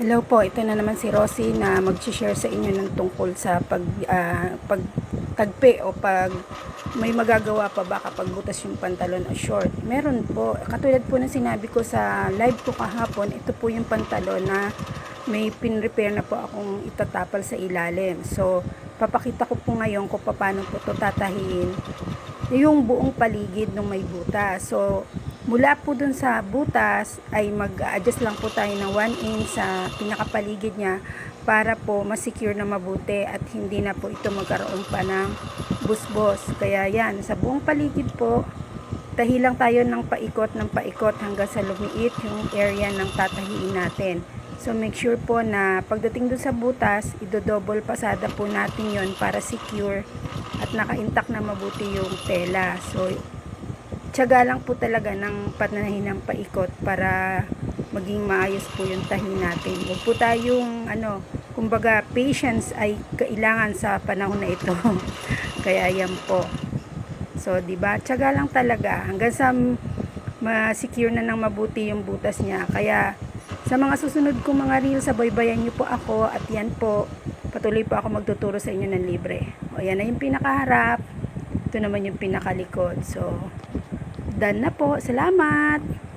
Hello po, ito na naman si Rosie na mag-share sa inyo ng tungkol sa pagtagpi o pag may magagawa pa ba kapag butas yung pantalon o short. Meron po, katulad po ng sinabi ko sa live ko kahapon, ito po yung pantalon na may pin-repair na po akong itatapal sa ilalim. So, papakita ko po ngayon kung paano po ito tatahiin yung buong paligid ng may butas. So, mula po dun sa butas ay mag-adjust lang po tayo ng 1 inch sa pinakapaligid niya para po ma-secure na mabuti at hindi na po ito magkaroon pa ng busbos. Kaya yan, sa buong paligid po, tahi lang tayo ng paikot hanggang sa lumiit yung area ng tatahiin natin. So make sure po na pagdating dun sa butas, idodouble pasada po natin yon para secure at naka-intact na mabuti yung tela. So tiyaga lang po talaga ng panahin ng paikot para maging maayos po yung tahi natin. Huwag po tayong kumbaga patience ay kailangan sa panahon na ito. Kaya yan po. So, 'di ba? Tiyaga lang talaga hanggang sa ma-secure na ng mabuti yung butas niya. Kaya sa mga susunod kong mga reels, sabaybayan niyo po ako at yan po, patuloy po ako magtuturo sa inyo ng libre. O yan na yung pinakaharap. Ito naman yung pinakalikod. So, done na po. Salamat!